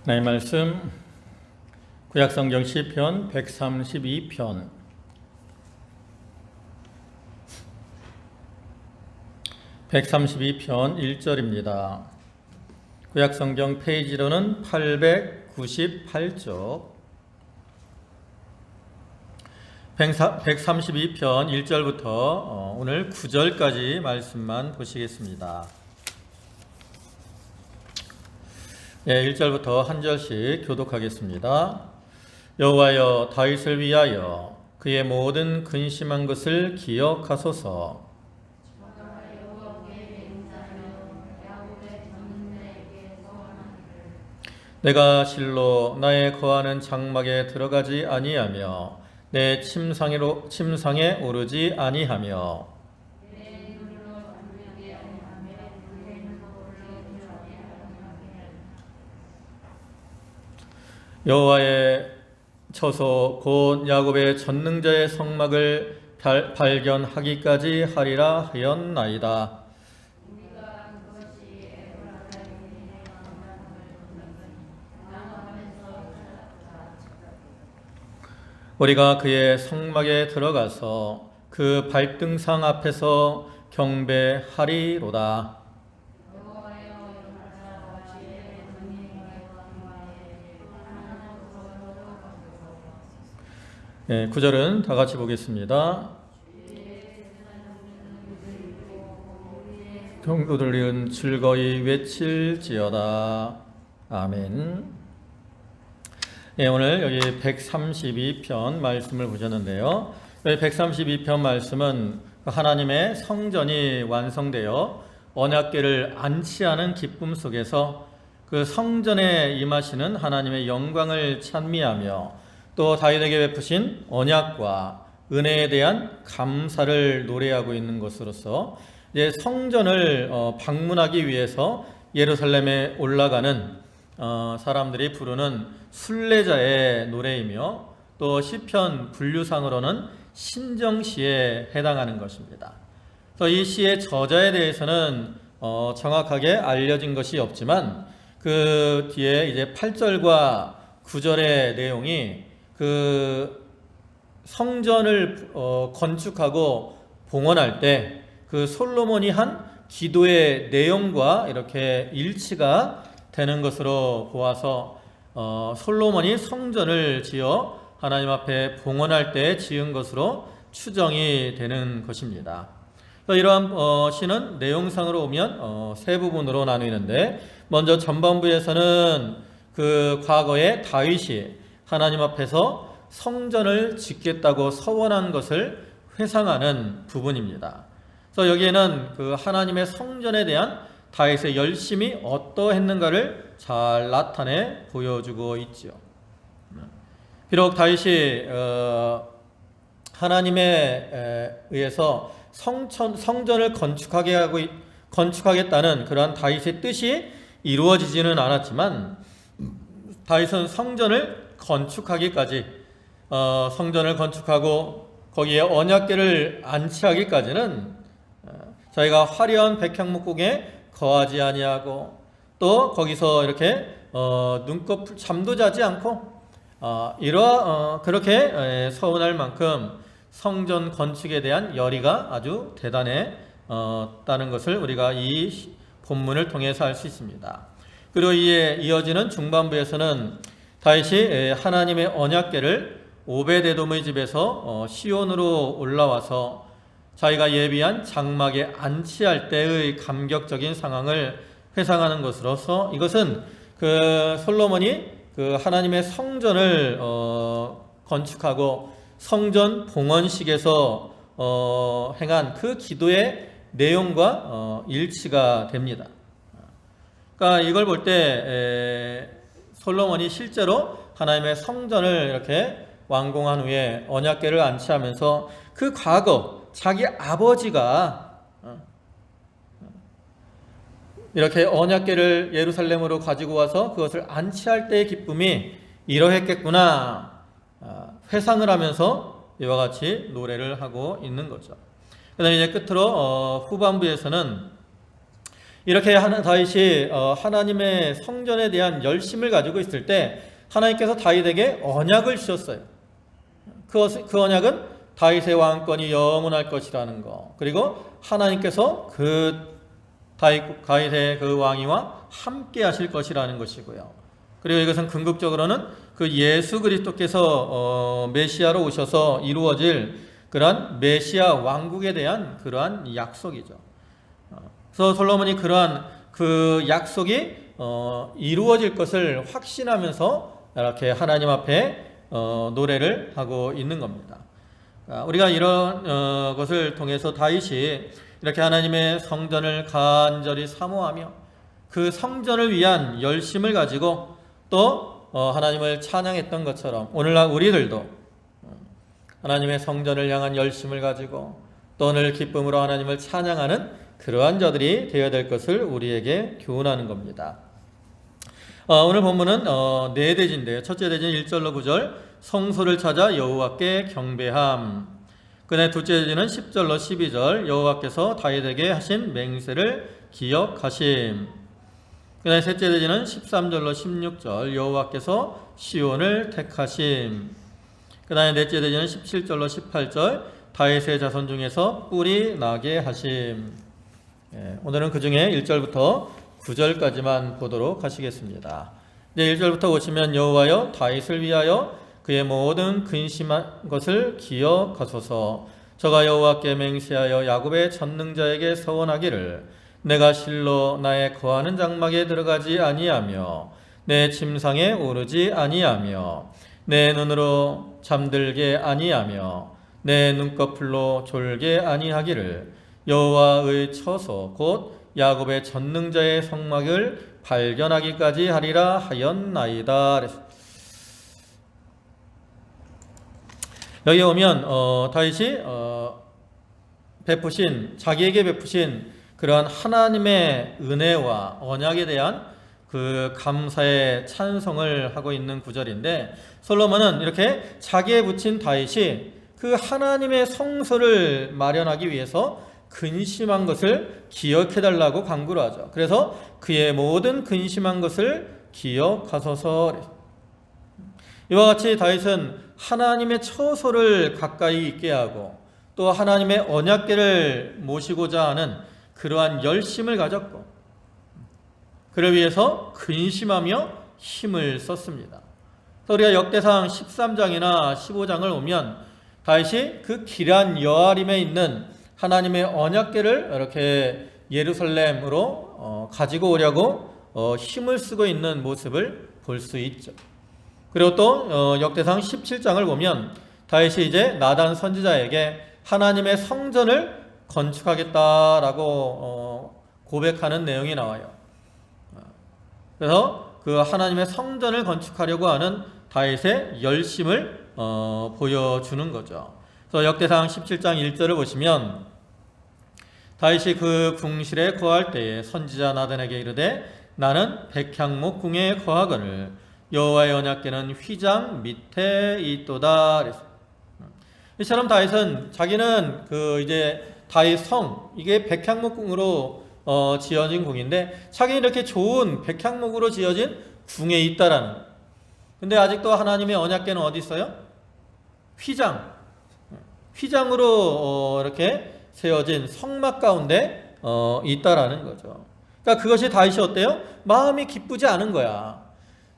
하나님 말씀 구약성경 시편 132편 132편 1절입니다. 구약성경 페이지로는 898쪽 132편 1절부터 오늘 9절까지 말씀만 보시겠습니다. 1절부터 한 절씩 교독하겠습니다. 여호와여, 다윗을 위하여 그의 모든 근심한 것을 기억하소서. 내가 실로 나의 거하는 장막에 들어가지 아니하며 내 침상에 오르지 아니하며 여호와의 처소 곧 야곱의 전능자의 성막을 발견하기까지 하리라 하였나이다. 우리가 그의 성막에 들어가서 그 발등상 앞에서 경배하리로다. 네, 9절은 다 같이 보겠습니다. 경도들은 즐거이 외칠지어다. 아멘. 네, 오늘 여기 132편 말씀을 보셨는데요. 여기 132편 말씀은 하나님의 성전이 완성되어 언약궤를 안치하는 기쁨 속에서 그 성전에 임하시는 하나님의 영광을 찬미하며 또 다윗에게 베푸신 언약과 은혜에 대한 감사를 노래하고 있는 것으로서 이제 성전을 방문하기 위해서 예루살렘에 올라가는 사람들이 부르는 순례자의 노래이며 또 시편 분류상으로는 신정시에 해당하는 것입니다. 그래서 이 시의 저자에 대해서는 정확하게 알려진 것이 없지만 그 뒤에 이제 8절과 9절의 내용이 그 성전을 건축하고 봉헌할 때 그 솔로몬이 한 기도의 내용과 이렇게 일치가 되는 것으로 보아서 솔로몬이 성전을 지어 하나님 앞에 봉헌할 때 지은 것으로 추정이 되는 것입니다. 이러한 시는 내용상으로 보면 세 부분으로 나뉘는데, 먼저 전반부에서는 그 과거에 다윗이 하나님 앞에서 성전을 짓겠다고 서원한 것을 회상하는 부분입니다. 그래서 여기에는 그 하나님의 성전에 대한 다윗의 열심이 어떠했는가를 잘 나타내 보여주고 있지요. 비록 다윗이 하나님에 의해서 성전을 건축하겠다는 그러한 다윗의 뜻이 이루어지지는 않았지만, 다윗은 성전을 건축하기까지 성전을 건축하고 거기에 언약궤를 안치하기까지는 저희가 화려한 백향목국에 거하지 아니하고 또 거기서 이렇게 눈꺼풀 잠도 자지 않고 그렇게 서운할 만큼 성전 건축에 대한 열의가 아주 대단했다는 것을 우리가 이 본문을 통해서 알 수 있습니다. 그리고 이에 이어지는 중반부에서는 다윗이 하나님의 언약궤를 오베데돔의 집에서 시온으로 올라와서 자기가 예비한 장막에 안치할 때의 감격적인 상황을 회상하는 것으로서, 이것은 그 솔로몬이 그 하나님의 성전을 건축하고 성전 봉헌식에서 행한 그 기도의 내용과 일치가 됩니다. 그러니까 이걸 볼 때 솔로몬이 실제로 하나님의 성전을 이렇게 완공한 후에 언약궤를 안치하면서 그 과거 자기 아버지가 이렇게 언약궤를 예루살렘으로 가지고 와서 그것을 안치할 때의 기쁨이 이러했겠구나 회상을 하면서 이와 같이 노래를 하고 있는 거죠. 그다음에 이제 끝으로 후반부에서는 이렇게 다윗이 하나님의 성전에 대한 열심을 가지고 있을 때 하나님께서 다윗에게 언약을 주셨어요. 그 언약은 다윗의 왕권이 영원할 것이라는 거, 그리고 하나님께서 다윗의 그 왕위와 함께 하실 것이라는 것이고요. 그리고 이것은 궁극적으로는 그 예수 그리스도께서 메시아로 오셔서 이루어질 그러한 메시아 왕국에 대한 그러한 약속이죠. 그래서 솔로몬이 그러한 그 약속이 이루어질 것을 확신하면서 이렇게 하나님 앞에 노래를 하고 있는 겁니다. 우리가 이런 것을 통해서 다윗이 이렇게 하나님의 성전을 간절히 사모하며 그 성전을 위한 열심을 가지고 또 하나님을 찬양했던 것처럼 오늘날 우리들도 하나님의 성전을 향한 열심을 가지고 또 오늘 기쁨으로 하나님을 찬양하는 그러한 자들이 되어야 될 것을 우리에게 교훈하는 겁니다. 오늘 본문은 네 대지인데요. 첫째 대지는 1절로 9절 성소를 찾아 여호와께 경배함. 그다음에 둘째 대지는 10절로 12절 여호와께서 다윗에게 하신 맹세를 기억하심. 그 다음에 셋째 대지는 13절로 16절 여호와께서 시온을 택하심. 그 다음에 넷째 대지는 17절로 18절 다윗의 자손 중에서 뿔이 나게 하심. 오늘은 그 중에 1절부터 9절까지만 보도록 하시겠습니다. 이제 1절부터 보시면 여호와여 다윗을 위하여 그의 모든 근심한 것을 기억하소서. 저가 여호와께 맹세하여 야곱의 전능자에게 서원하기를 내가 실로 나의 거하는 장막에 들어가지 아니하며 내 침상에 오르지 아니하며 내 눈으로 잠들게 아니하며 내 눈꺼풀로 졸게 아니하기를 여호와의 처소 곧 야곱의 전능자의 성막을 발견하기까지 하리라 하였나이다. 여기 오면 다윗이 자기에게 베푸신 그러한 하나님의 은혜와 언약에 대한 그 감사의 찬송을 하고 있는 구절인데, 솔로몬은 이렇게 자기에 붙인 다윗이 그 하나님의 성소를 마련하기 위해서 근심한 것을 기억해달라고 간구를 하죠. 그래서 그의 모든 근심한 것을 기억하소서. 이와 같이 다윗은 하나님의 처소를 가까이 있게 하고 또 하나님의 언약궤를 모시고자 하는 그러한 열심을 가졌고 그를 위해서 근심하며 힘을 썼습니다. 우리가 역대상 13장이나 15장을 보면 다윗이 그 기럇 여아림에 있는 하나님의 언약궤를 이렇게 예루살렘으로 가지고 오려고 힘을 쓰고 있는 모습을 볼 수 있죠. 그리고 또 역대상 17장을 보면 다윗이 이제 나단 선지자에게 하나님의 성전을 건축하겠다라고 고백하는 내용이 나와요. 그래서 그 하나님의 성전을 건축하려고 하는 다윗의 열심을 보여주는 거죠. 그래서 역대상 17장 1절을 보시면 다윗이 그 궁실에 거할 때에 선지자 나단에게 이르되 나는 백향목 궁에 거하거늘 여호와의 언약궤는 휘장 밑에 있도다. 이처럼 다윗은 자기는 이제 다윗 성, 이게 백향목궁으로 지어진 궁인데 자기는 이렇게 좋은 백향목으로 지어진 궁에 있다라는. 근데 아직도 하나님의 언약궤는 어디 있어요? 휘장으로 이렇게 세워진 성막 가운데 있다라는 거죠. 그러니까 그것이 다윗이 어때요? 마음이 기쁘지 않은 거야.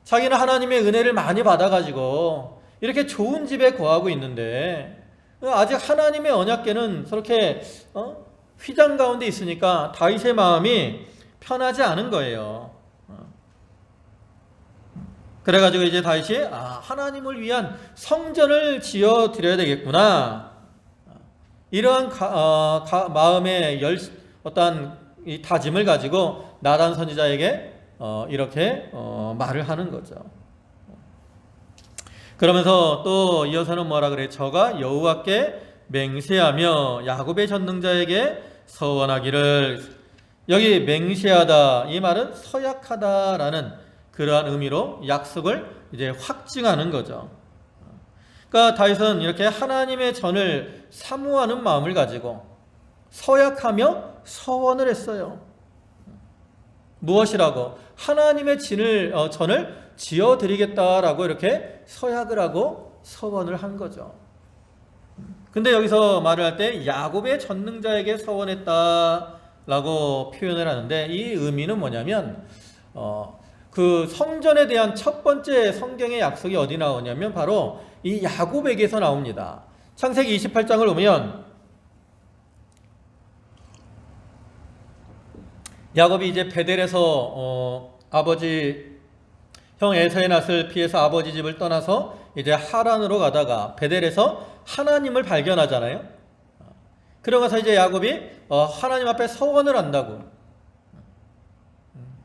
자기는 하나님의 은혜를 많이 받아가지고 이렇게 좋은 집에 거하고 있는데 아직 하나님의 언약궤는 저렇게 휘장 가운데 있으니까 다윗의 마음이 편하지 않은 거예요. 그래가지고 이제 다윗이 하나님을 위한 성전을 지어 드려야 되겠구나. 이러한 마음의 어떠한 이 다짐을 가지고 나단 선지자에게 이렇게 말을 하는 거죠. 그러면서 또 이어서는 뭐라 그래? 저가 여호와께 맹세하며 야곱의 전능자에게 서원하기를. 여기 맹세하다 이 말은 서약하다라는 그러한 의미로 약속을 이제 확증하는 거죠. 그러니까 다윗은 이렇게 하나님의 전을 사모하는 마음을 가지고 서약하며 서원을 했어요. 무엇이라고? 하나님의 전을 지어드리겠다라고 이렇게 서약을 하고 서원을 한 거죠. 근데 여기서 말을 할 때 야곱의 전능자에게 서원했다라고 표현을 하는데, 이 의미는 뭐냐면 그 성전에 대한 첫 번째 성경의 약속이 어디 나오냐면 바로 이 야곱에게서 나옵니다. 창세기 28장을 보면 야곱이 이제 베델에서 아버지 형 에서의 낯을 피해서 아버지 집을 떠나서 이제 하란으로 가다가 베델에서 하나님을 발견하잖아요. 그러고서 이제 야곱이 하나님 앞에 서원을 한다고.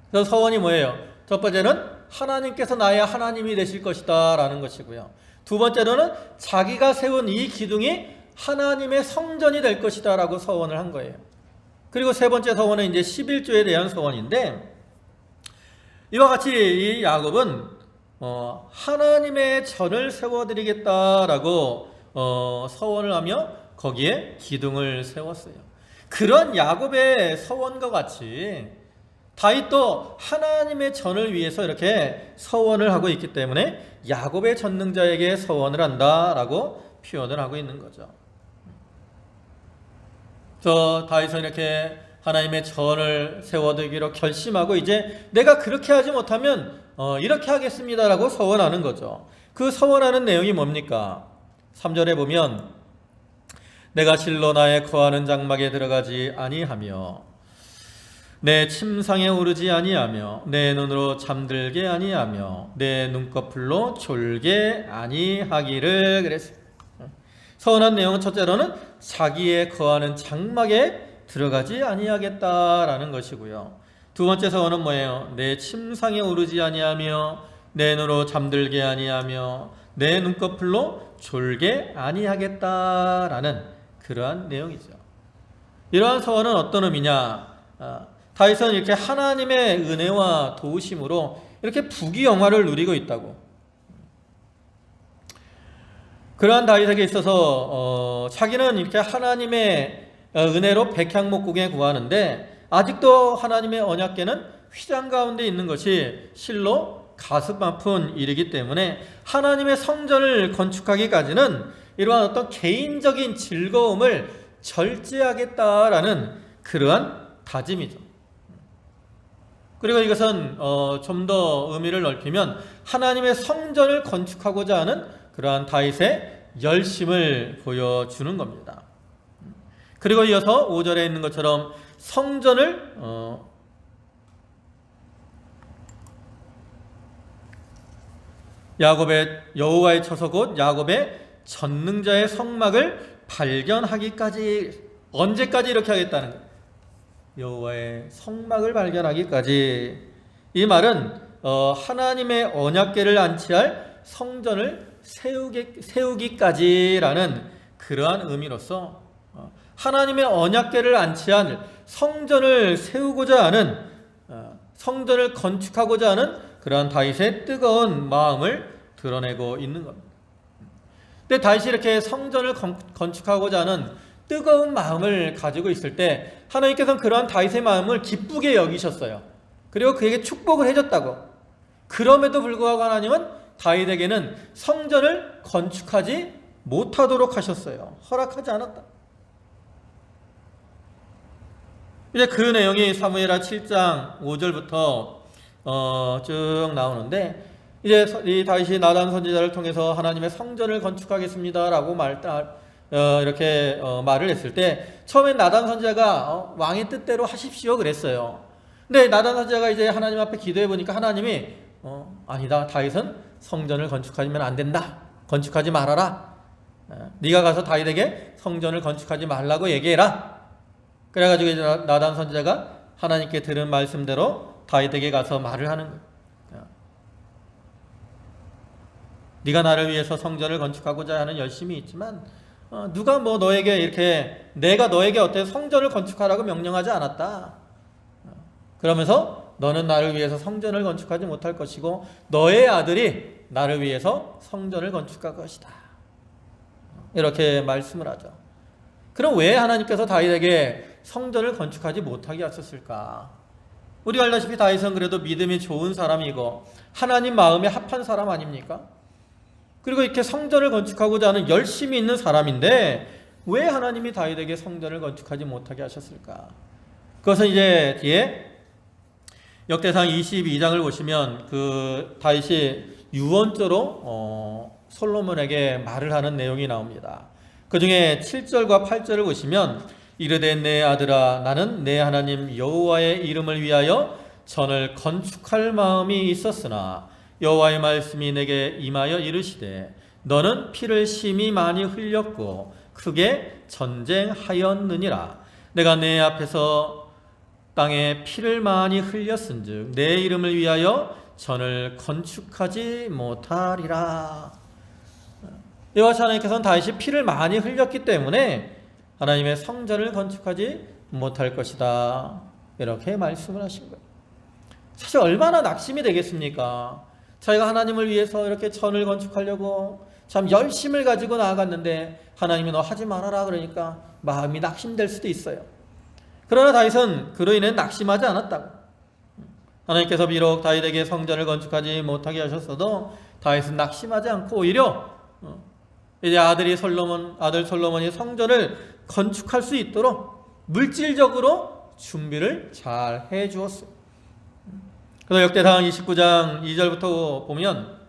그래서 서원이 뭐예요? 첫 번째는 하나님께서 나의 하나님이 되실 것이다 라는 것이고요. 두 번째로는 자기가 세운 이 기둥이 하나님의 성전이 될 것이다 라고 서원을 한 거예요. 그리고 세 번째 서원은 이제 11조에 대한 서원인데, 이와 같이 이 야곱은 하나님의 전을 세워드리겠다라고 서원을 하며 거기에 기둥을 세웠어요. 그런 야곱의 서원과 같이 다윗도 하나님의 전을 위해서 이렇게 서원을 하고 있기 때문에 야곱의 전능자에게 서원을 한다라고 표현을 하고 있는 거죠. 다윗은 이렇게 하나님의 전을 세워두기로 결심하고 이제 내가 그렇게 하지 못하면 이렇게 하겠습니다라고 서원하는 거죠. 그 서원하는 내용이 뭡니까? 3절에 보면 내가 실로 나의 거하는 장막에 들어가지 아니하며 내 침상에 오르지 아니하며 내 눈으로 잠들게 아니하며 내 눈꺼풀로 졸게 아니하기를 그랬어요. 서원한 내용은 첫째로는 자기의 거하는 장막에 들어가지 아니하겠다라는 것이고요. 두 번째 서원은 뭐예요? 내 침상에 오르지 아니하며 내 눈으로 잠들게 아니하며 내 눈꺼풀로 졸게 아니하겠다라는 그러한 내용이죠. 이러한 서원은 어떤 의미냐? 다윗은 이렇게 하나님의 은혜와 도우심으로 이렇게 부귀영화를 누리고 있다고. 그러한 다윗에게 있어서 자기는 이렇게 하나님의 은혜로 백향목국에 구하는데 아직도 하나님의 언약궤는 휘장 가운데 있는 것이 실로 가슴 아픈 일이기 때문에 하나님의 성전을 건축하기까지는 이러한 어떤 개인적인 즐거움을 절제하겠다라는 그러한 다짐이죠. 그리고 이것은 좀 더 의미를 넓히면 하나님의 성전을 건축하고자 하는 그러한 다윗의 열심을 보여주는 겁니다. 그리고 이어서 5절에 있는 것처럼 성전을 여호와의 처소 곧 야곱의 전능자의 성막을 발견하기까지, 언제까지 이렇게 하겠다는 거예요? 여호와의 성막을 발견하기까지. 이 말은 하나님의 언약궤를 안치할 성전을 세우기까지라는 그러한 의미로서 하나님의 언약궤를 안치한 성전을 세우고자 하는, 성전을 건축하고자 하는 그러한 다윗의 뜨거운 마음을 드러내고 있는 겁니다. 근데 다윗이 이렇게 성전을 건축하고자 하는 뜨거운 마음을 가지고 있을 때 하나님께서는 그러한 다윗의 마음을 기쁘게 여기셨어요. 그리고 그에게 축복을 해줬다고. 그럼에도 불구하고 하나님은 다윗에게는 성전을 건축하지 못하도록 하셨어요. 허락하지 않았다. 이제 그 내용이 사무엘하 7장 5절부터 쭉 나오는데, 이제 이 다윗이 나단 선지자를 통해서 하나님의 성전을 건축하겠습니다라고 이렇게 말을 했을 때 처음엔 나단 선지자가 왕의 뜻대로 하십시오 그랬어요. 근데 나단 선지자가 이제 하나님 앞에 기도해 보니까 하나님이 아니다, 다윗은 성전을 건축하면 안 된다, 건축하지 말아라, 네가 가서 다윗에게 성전을 건축하지 말라고 얘기해라. 그래가지고 이제 나단 선지자가 하나님께 들은 말씀대로 다윗에게 가서 말을 하는 거예요. 네가 나를 위해서 성전을 건축하고자 하는 열심이 있지만 누가 뭐 너에게 이렇게, 내가 너에게 어때 성전을 건축하라고 명령하지 않았다. 그러면서 너는 나를 위해서 성전을 건축하지 못할 것이고 너의 아들이 나를 위해서 성전을 건축할 것이다. 이렇게 말씀을 하죠. 그럼 왜 하나님께서 다윗에게 성전을 건축하지 못하게 하셨을까? 우리가 알다시피 다윗은 그래도 믿음이 좋은 사람이고 하나님 마음에 합한 사람 아닙니까? 그리고 이렇게 성전을 건축하고자 하는 열심이 있는 사람인데 왜 하나님이 다윗에게 성전을 건축하지 못하게 하셨을까? 그것은 이제 뒤에 역대상 22장을 보시면 그 다윗이 유언조로 솔로몬에게 말을 하는 내용이 나옵니다. 그 중에 7절과 8절을 보시면 이르되 내 아들아 나는 내 하나님 여호와의 이름을 위하여 전을 건축할 마음이 있었으나 여호와의 말씀이 내게 임하여 이르시되 너는 피를 심히 많이 흘렸고 크게 전쟁하였느니라. 내가 내 앞에서 땅에 피를 많이 흘렸은즉 내 이름을 위하여 전을 건축하지 못하리라. 여호와 하나님께서는 다윗이 피를 많이 흘렸기 때문에 하나님의 성전을 건축하지 못할 것이다. 이렇게 말씀을 하신 거예요. 사실 얼마나 낙심이 되겠습니까? 저희가 하나님을 위해서 이렇게 전을 건축하려고 참 열심을 가지고 나아갔는데 하나님이 너 하지 말아라 그러니까 마음이 낙심될 수도 있어요. 그러나 다윗은 그로 인해 낙심하지 않았다고. 하나님께서 비록 다윗에게 성전을 건축하지 못하게 하셨어도 다윗은 낙심하지 않고 오히려 이제 아들 솔로몬이 성전을 건축할 수 있도록 물질적으로 준비를 잘 해주었어요. 그래서 역대상 29장 2절부터 보면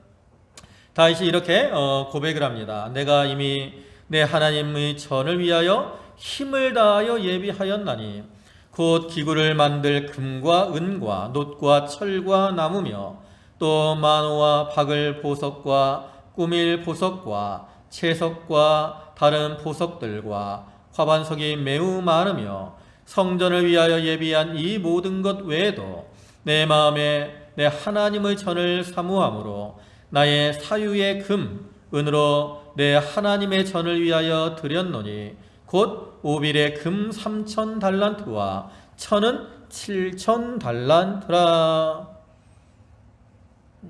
다윗이 이렇게 고백을 합니다. 내가 이미 내 하나님의 전을 위하여 힘을 다하여 예비하였나니 곧 기구를 만들 금과 은과 놋과 철과 나무며 또 만호와 박을 보석과 꾸밀 보석과 채석과 다른 보석들과 화반석이 매우 많으며 성전을 위하여 예비한 이 모든 것 외에도 내 마음에 내 하나님의 전을 사모함으로 나의 사유의 금, 은으로 내 하나님의 전을 위하여 드렸노니 곧 오빌의 금 3,000달란트와 천은 7,000달란트라.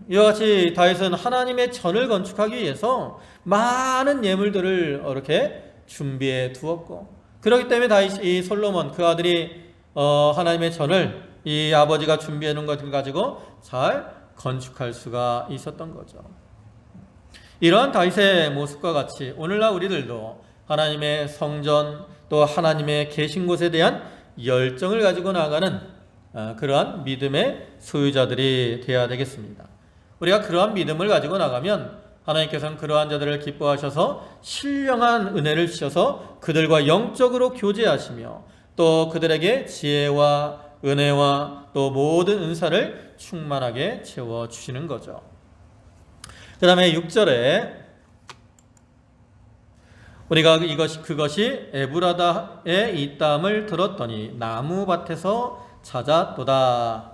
이와 같이 다윗은 하나님의 전을 건축하기 위해서 많은 예물들을 이렇게 준비해 두었고, 그렇기 때문에 다윗이 솔로몬 그 아들이 하나님의 전을 이 아버지가 준비해 놓은 것을 가지고 잘 건축할 수가 있었던 거죠. 이러한 다윗의 모습과 같이 오늘날 우리들도 하나님의 성전 또 하나님의 계신 곳에 대한 열정을 가지고 나가는 그러한 믿음의 소유자들이 되어야 되겠습니다. 우리가 그러한 믿음을 가지고 나가면 하나님께서는 그러한 자들을 기뻐하셔서 신령한 은혜를 주셔서 그들과 영적으로 교제하시며 또 그들에게 지혜와 은혜와 또 모든 은사를 충만하게 채워주시는 거죠. 그 다음에 6절에 우리가 그것이 에브라다에 있다함을 들었더니 나무밭에서 찾았도다.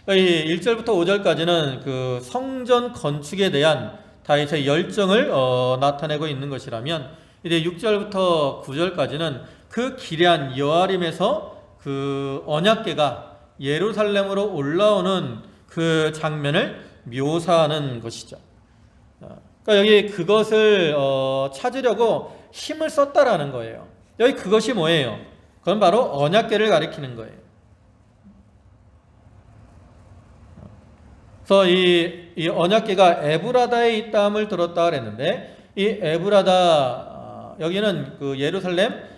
1절부터 5절까지는 그 성전 건축에 대한 다윗의 열정을 나타내고 있는 것이라면 이제 6절부터 9절까지는 그 기럇 여아림에서 그 언약궤가 예루살렘으로 올라오는 그 장면을 묘사하는 것이죠. 그러니까 여기 그것을 찾으려고 힘을 썼다라는 거예요. 여기 그것이 뭐예요? 그건 바로 언약궤를 가리키는 거예요. 그래서 이 언약궤가 에브라다에 있다함을 들었다 그랬는데 이 에브라다 여기는 그 예루살렘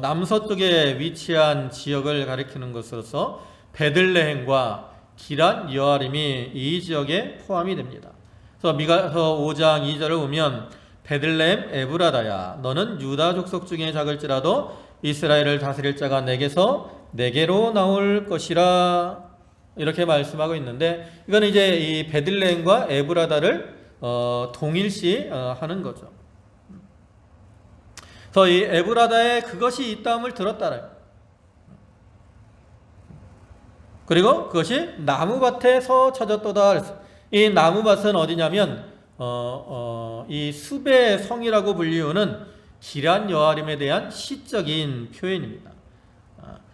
남서쪽에 위치한 지역을 가리키는 것으로서 베들레헴과 기럇 여아림이 이 지역에 포함이 됩니다. 그래서 미가서 5장 2절을 보면 베들레헴 에브라다야 너는 유다 족속 중에 작을지라도 이스라엘을 다스릴 자가 내게로 나올 것이라 이렇게 말씀하고 있는데 이건 이제 이 베들레헴과 에브라다를 동일시 하는 거죠. 그래서 이 에브라다에 그것이 있다함을 들었다래요. 그리고 그것이 나무밭에서 찾았도다. 이 나무밭은 어디냐면 이 숲의 성이라고 불리우는 기럇 여아림에 대한 시적인 표현입니다.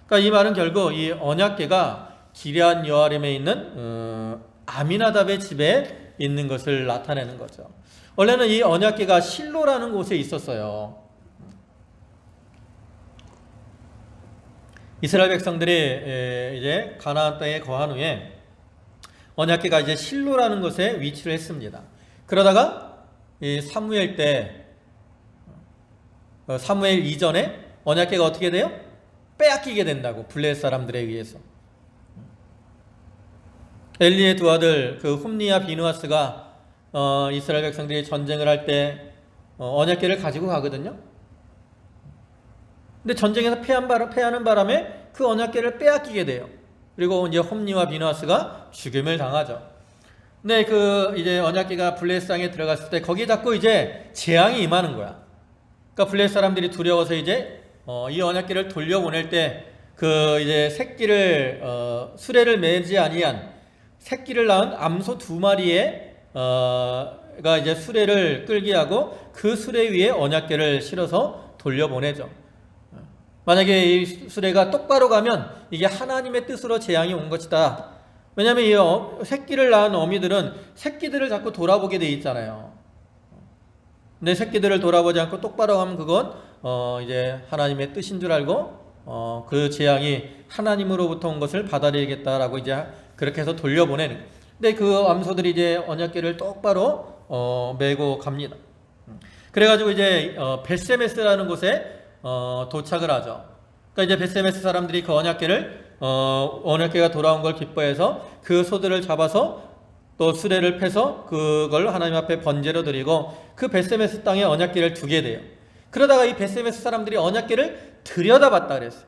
그러니까 이 말은 결국 이 언약궤가 기럇 여아림에 있는 아미나답의 집에 있는 것을 나타내는 거죠. 원래는 이 언약궤가 실로라는 곳에 있었어요. 이스라엘 백성들이 이제 가나안 땅에 거한 후에 언약궤가 이제 실로라는 곳에 위치를 했습니다. 그러다가 이 사무엘 때, 사무엘 이전에 언약궤가 어떻게 돼요? 빼앗기게 된다고, 블레셋 사람들에 의해서. 엘리의 두 아들 그 홈니와 비누아스가 이스라엘 백성들이 전쟁을 할 때 언약궤를 가지고 가거든요. 근데 전쟁에서 패하는 바람에 그 언약궤를 빼앗기게 돼요. 그리고 이제 홈니와 비누아스가 죽임을 당하죠. 근데 그 이제 언약궤가 블레셋 땅에 들어갔을 때 거기에 자꾸 이제 재앙이 임하는 거야. 그러니까 블레셋 사람들이 두려워서 이제 이 언약궤를 돌려보낼 때 그 이제 새끼를 수레를 매지 아니한 새끼를 낳은 암소 2마리에 가 이제 수레를 끌게 하고 그 수레 위에 언약궤를 실어서 돌려보내죠. 만약에 이 수레가 똑바로 가면 이게 하나님의 뜻으로 재앙이 온 것이다. 왜냐하면 이 새끼를 낳은 어미들은 새끼들을 자꾸 돌아보게 돼 있잖아요. 근데 새끼들을 돌아보지 않고 똑바로 가면 그건 이제 하나님의 뜻인 줄 알고 그 재앙이 하나님으로부터 온 것을 받아들이겠다라고 이제 그렇게 해서 돌려보내는. 근데 그 암소들이 이제 언약궤를 똑바로 메고 갑니다. 그래가지고 이제 벳세메스라는 곳에 도착을 하죠. 그러니까 이제 벳세메스 사람들이 그 언약궤가 돌아온 걸 기뻐해서 그 소들을 잡아서 또 수레를 패서 그걸 하나님 앞에 번제로 드리고 그 벳세메스 땅에 언약궤를 두게 돼요. 그러다가 이 벳세메스 사람들이 언약궤를 들여다봤다 그랬어요.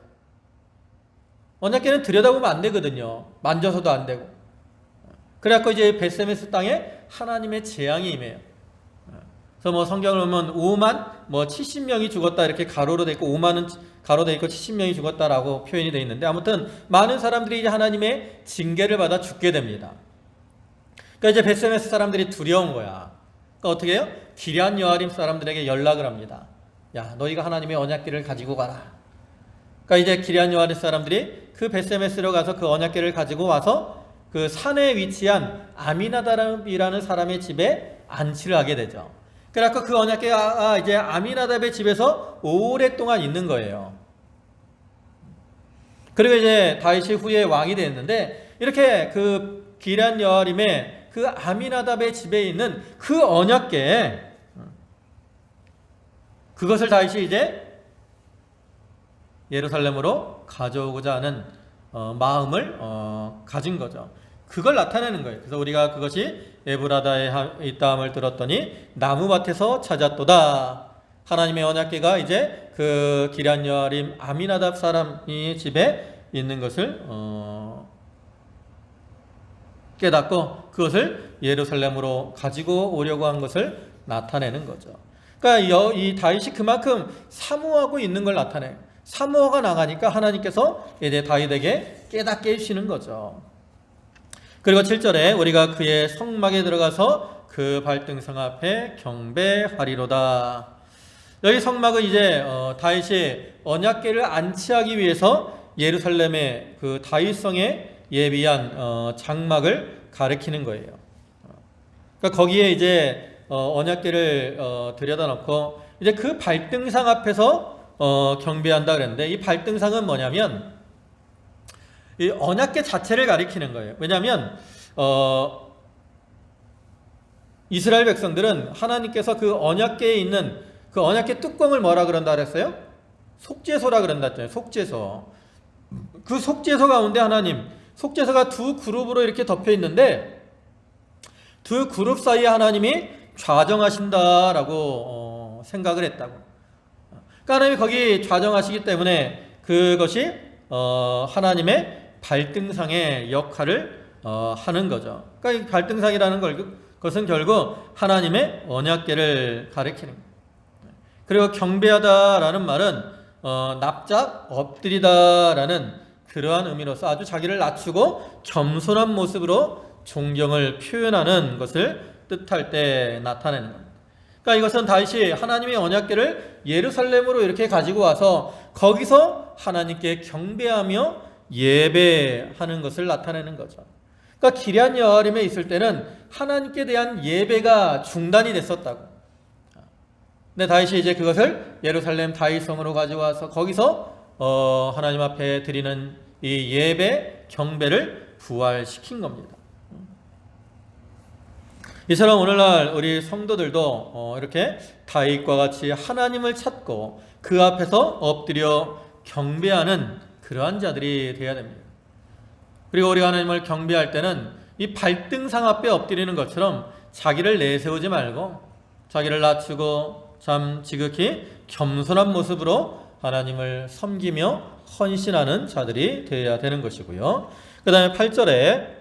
언약궤는 들여다보면 안 되거든요. 만져서도 안 되고. 그래갖고 이제 벳세메스 땅에 하나님의 재앙이 임해요. 그래서 뭐 성경을 보면 5만 70명이 죽었다 이렇게 가로로 돼 있고 5만은 가로 돼 있고 70명이 죽었다라고 표현이 돼 있는데 아무튼 많은 사람들이 이제 하나님의 징계를 받아 죽게 됩니다. 그러니까 이제 벳세메스 사람들이 두려운 거야. 그러니까 어떻게 해요? 기럇 여아림 사람들에게 연락을 합니다. 야, 너희가 하나님의 언약궤를 가지고 가라. 그러니까 이제 기럇 여아림 사람들이 그 벳세메스로 가서 그 언약궤를 가지고 와서 그 산에 위치한 아미나답이라는 사람의 집에 안치를 하게 되죠. 그래서 그 언약궤가 이제 아미나답의 집에서 오랫동안 있는 거예요. 그리고 이제 다윗이 후에 왕이 됐는데 이렇게 그 기럇 여아림의 그 아미나답의 집에 있는 그 언약궤 그것을 다윗이 이제 예루살렘으로 가져오고자 하는 마음을 가진 거죠. 그걸 나타내는 거예요. 그래서 우리가 그것이 에브라다에 있다함을 들었더니 나무밭에서 찾았도다. 하나님의 언약궤가 이제 그 기럇 여아림 아미나답 사람이 집에 있는 것을 깨닫고 그것을 예루살렘으로 가지고 오려고 한 것을 나타내는 거죠. 그러니까 이 다윗이 그만큼 사모하고 있는 걸 나타내요. 사모가 나가니까 하나님께서 이제 다윗에게 깨닫게 해주시는 거죠. 그리고 7절에 우리가 그의 성막에 들어가서 그 발등상 앞에 경배하리로다. 여기 성막은 이제 다윗이 언약궤를 안치하기 위해서 예루살렘의 그 다윗성에 예비한 장막을 가리키는 거예요. 그러니까 거기에 이제 언약궤를 들여다 놓고 이제 그 발등상 앞에서 경배한다 그랬는데 이 발등상은 뭐냐면 이 언약궤 자체를 가리키는 거예요. 왜냐하면 이스라엘 백성들은 하나님께서 그 언약궤에 있는 그 언약궤 뚜껑을 뭐라 그런다 그랬어요? 속죄소라 그런다 했잖아요. 속죄소. 그 속죄소 가운데 하나님 속죄소가 두 그룹으로 이렇게 덮여 있는데 두 그룹 사이에 하나님이 좌정하신다라고 생각을 했다고. 그러니까 하나님이 거기 좌정하시기 때문에 그것이 하나님의 발등상의 역할을 하는 거죠. 그러니까 이 발등상이라는 것은 결국 하나님의 언약궤를 가리키는 거예요. 그리고 경배하다라는 말은 납작 엎드리다라는 그러한 의미로서 아주 자기를 낮추고 겸손한 모습으로 존경을 표현하는 것을 뜻할 때 나타내는 겁니다. 그러니까 이것은 다윗이 하나님의 언약궤를 예루살렘으로 이렇게 가지고 와서 거기서 하나님께 경배하며 예배하는 것을 나타내는 거죠. 그러니까 기럇 여아림에 있을 때는 하나님께 대한 예배가 중단이 됐었다고. 근데 다윗이 이제 그것을 예루살렘 다윗성으로 가져와서 거기서 하나님 앞에 드리는 이 예배, 경배를 부활시킨 겁니다. 이처럼 오늘날 우리 성도들도 이렇게 다윗과 같이 하나님을 찾고 그 앞에서 엎드려 경배하는 그러한 자들이 되어야 됩니다. 그리고 우리가 하나님을 경배할 때는 이 발등상 앞에 엎드리는 것처럼 자기를 내세우지 말고 자기를 낮추고 참 지극히 겸손한 모습으로 하나님을 섬기며 헌신하는 자들이 되어야 되는 것이고요. 그 다음에 8절에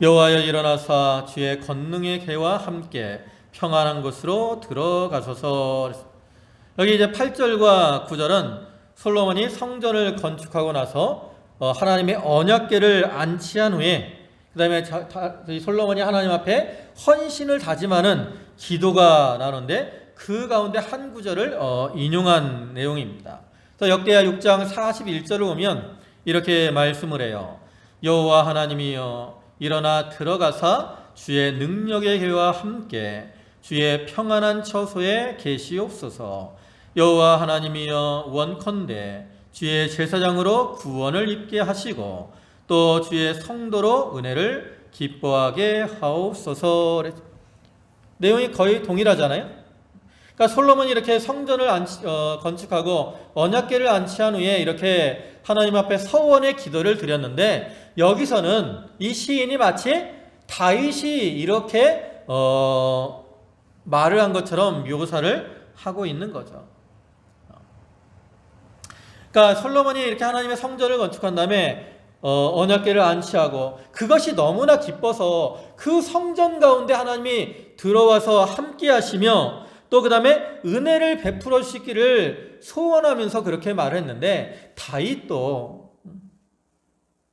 여호와여 일어나사 주의 권능의 개와 함께 평안한 곳으로 들어가소서. 여기 이제 8절과 9절은 솔로몬이 성전을 건축하고 나서 하나님의 언약궤를 안치한 후에 그 다음에 솔로몬이 하나님 앞에 헌신을 다짐하는 기도가 나오는데 그 가운데 한 구절을 인용한 내용입니다. 그래서 역대하 6장 41절을 보면 이렇게 말씀을 해요. 여호와 하나님이여 일어나 들어가사 주의 능력의 개와 함께 주의 평안한 처소에 계시옵소서. 여호와 하나님이여 원컨대 주의 제사장으로 구원을 입게 하시고 또 주의 성도로 은혜를 기뻐하게 하옵소서. 내용이 거의 동일하잖아요. 그러니까 솔로몬이 이렇게 성전을 건축하고 언약궤를 안치한 후에 이렇게 하나님 앞에 서원의 기도를 드렸는데 여기서는 이 시인이 마치 다윗이 이렇게 말을 한 것처럼 묘사를 하고 있는 거죠. 그러니까 솔로몬이 이렇게 하나님의 성전을 건축한 다음에 언약궤를 안치하고 그것이 너무나 기뻐서 그 성전 가운데 하나님이 들어와서 함께 하시며 또 그 다음에 은혜를 베풀어 주시기를 소원하면서 그렇게 말을 했는데 다윗도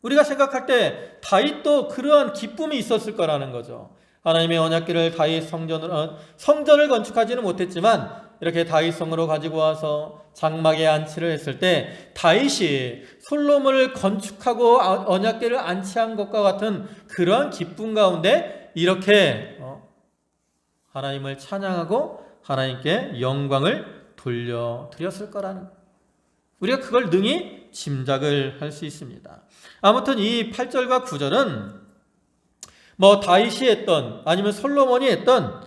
우리가 생각할 때 다윗도 그러한 기쁨이 있었을 거라는 거죠. 하나님의 언약궤를 다윗 성전을 건축하지는 못했지만 이렇게 다윗성으로 가지고 와서 장막에 안치를 했을 때 다윗이 솔로몬을 건축하고 언약궤를 안치한 것과 같은 그러한 기쁨 가운데 이렇게 하나님을 찬양하고 하나님께 영광을 돌려드렸을 거라는 우리가 그걸 능히 짐작을 할 수 있습니다. 아무튼 이 8절과 9절은 뭐 다윗이 했던 아니면 솔로몬이 했던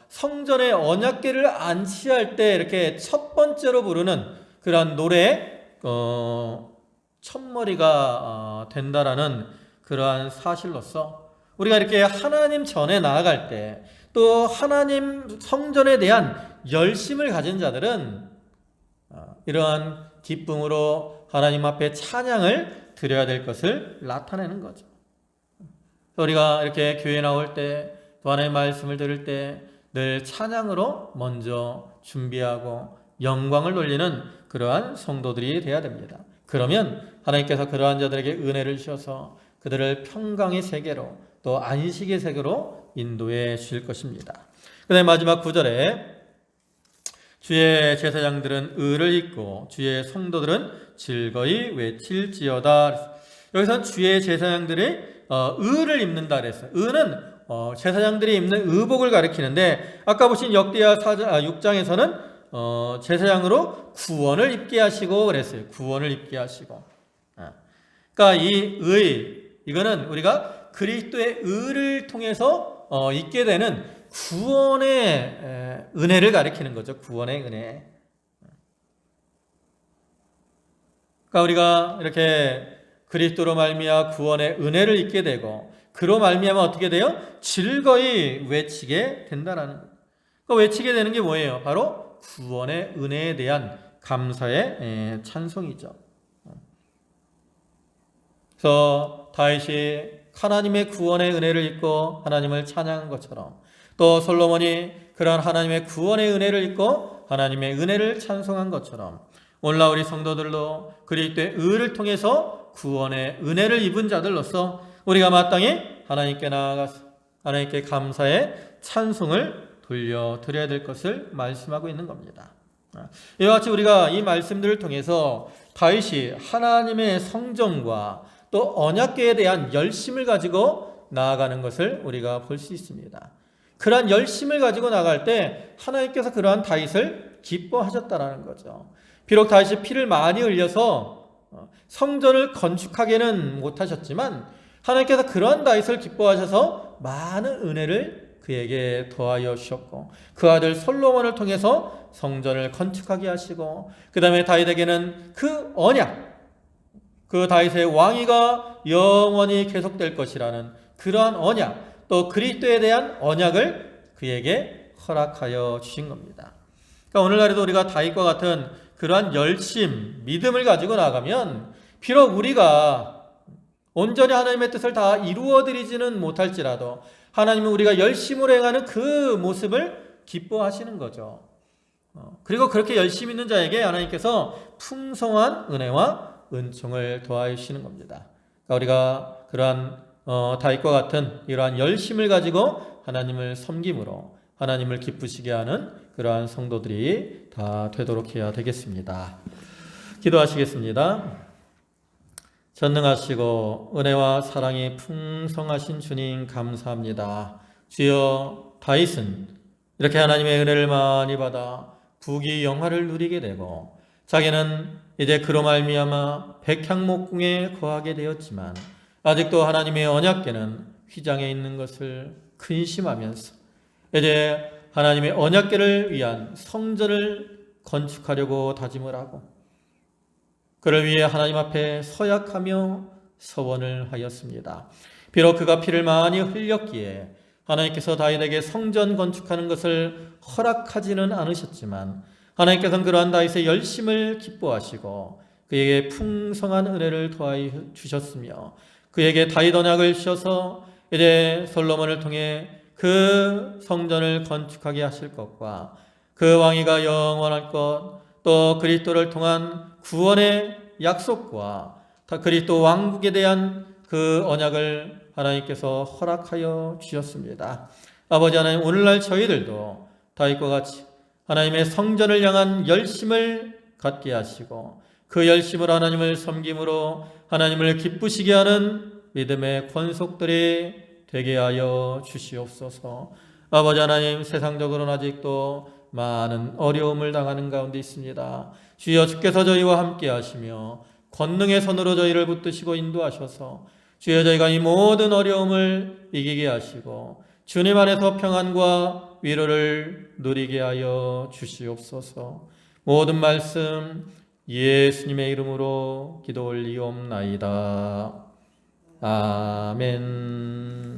성전의 언약궤를 안치할 때 이렇게 첫 번째로 부르는 그러한 노래의 첫머리가 된다라는 그러한 사실로서 우리가 이렇게 하나님 전에 나아갈 때 또 하나님 성전에 대한 열심을 가진 자들은 이러한 기쁨으로 하나님 앞에 찬양을 드려야 될 것을 나타내는 거죠. 우리가 이렇게 교회 나올 때 또 하나님의 말씀을 들을 때 늘 찬양으로 먼저 준비하고 영광을 돌리는 그러한 성도들이 되어야 됩니다. 그러면 하나님께서 그러한 자들에게 은혜를 주셔서 그들을 평강의 세계로 또 안식의 세계로 인도해 주실 것입니다. 그 다음에 마지막 9절에 주의 제사장들은 의를 잇고 주의 성도들은 즐거이 외칠지어다. 여기서 주의 제사장들이 의를 입는다 그랬어요. 의는 제사장들이 입는 의복을 가리키는데 아까 보신 역대하 6장에서는 제사장으로 구원을 입게 하시고 그랬어요. 구원을 입게 하시고. 그러니까 이 의 이거는 우리가 그리스도의 의를 통해서 있게 되는 구원의 은혜를 가리키는 거죠. 구원의 은혜. 그러니까 우리가 이렇게 그리스도로 말미암아 구원의 은혜를 입게 되고 그로 말미암아 어떻게 돼요? 즐거이 외치게 된다라는 거예요. 그러니까 외치게 되는 게 뭐예요? 바로 구원의 은혜에 대한 감사의 찬송이죠. 그래서 다윗이 하나님의 구원의 은혜를 입고 하나님을 찬양한 것처럼 또 솔로몬이 그러한 하나님의 구원의 은혜를 입고 하나님의 은혜를 찬송한 것처럼 오늘날 우리 성도들도 그리스도의 의를 통해서 구원의 은혜를 입은 자들로서 우리가 마땅히 하나님께 나아가서 하나님께 감사의 찬송을 돌려드려야 될 것을 말씀하고 있는 겁니다. 이와 같이 우리가 이 말씀들을 통해서 다윗이 하나님의 성전과 또 언약궤에 대한 열심을 가지고 나아가는 것을 우리가 볼 수 있습니다. 그러한 열심을 가지고 나갈 때 하나님께서 그러한 다윗을 기뻐하셨다라는 거죠. 비록 다윗이 피를 많이 흘려서 성전을 건축하게는 못하셨지만 하나님께서 그런 다윗을 기뻐하셔서 많은 은혜를 그에게 더하여 주셨고 그 아들 솔로몬을 통해서 성전을 건축하게 하시고 그 다음에 다윗에게는 그 언약, 그 다윗의 왕위가 영원히 계속될 것이라는 그러한 언약, 또 그리스도에 대한 언약을 그에게 허락하여 주신 겁니다. 그러니까 오늘날에도 우리가 다윗과 같은 그러한 열심, 믿음을 가지고 나가면 비록 우리가 온전히 하나님의 뜻을 다 이루어드리지는 못할지라도 하나님은 우리가 열심으로 행하는 그 모습을 기뻐하시는 거죠. 그리고 그렇게 열심히 있는 자에게 하나님께서 풍성한 은혜와 은총을 더하여 주시는 겁니다. 그러니까 우리가 그러한 다윗과 같은 이러한 열심을 가지고 하나님을 섬김으로 하나님을 기쁘시게 하는 그러한 성도들이 다 되도록 해야 되겠습니다. 기도하시겠습니다. 전능하시고 은혜와 사랑이 풍성하신 주님 감사합니다. 주여, 다윗은 이렇게 하나님의 은혜를 많이 받아 부귀 영화를 누리게 되고 자기는 이제 그로 말미암아 백향목궁에 거하게 되었지만 아직도 하나님의 언약궤는 휘장에 있는 것을 근심하면서 이제 하나님의 언약궤를 위한 성전을 건축하려고 다짐을 하고 그를 위해 하나님 앞에 서약하며 서원을 하였습니다. 비록 그가 피를 많이 흘렸기에 하나님께서 다윗에게 성전 건축하는 것을 허락하지는 않으셨지만 하나님께서는 그러한 다윗의 열심을 기뻐하시고 그에게 풍성한 은혜를 더하여 주셨으며 그에게 다윗 언약을 주셔서 이제 솔로몬을 통해 그 성전을 건축하게 하실 것과 그 왕위가 영원할 것, 또 그리스도를 통한 구원의 약속과 그리스도 왕국에 대한 그 언약을 하나님께서 허락하여 주셨습니다. 아버지 하나님, 오늘날 저희들도 다윗과 같이 하나님의 성전을 향한 열심을 갖게 하시고 그 열심으로 하나님을 섬김으로 하나님을 기쁘시게 하는 믿음의 권속들이 되게 하여 주시옵소서. 아버지 하나님, 세상적으로는 아직도 많은 어려움을 당하는 가운데 있습니다. 주여, 주께서 저희와 함께 하시며 권능의 손으로 저희를 붙드시고 인도하셔서 주여, 저희가 이 모든 어려움을 이기게 하시고 주님 안에서 평안과 위로를 누리게 하여 주시옵소서. 모든 말씀 예수님의 이름으로 기도 올리옵나이다. 아멘.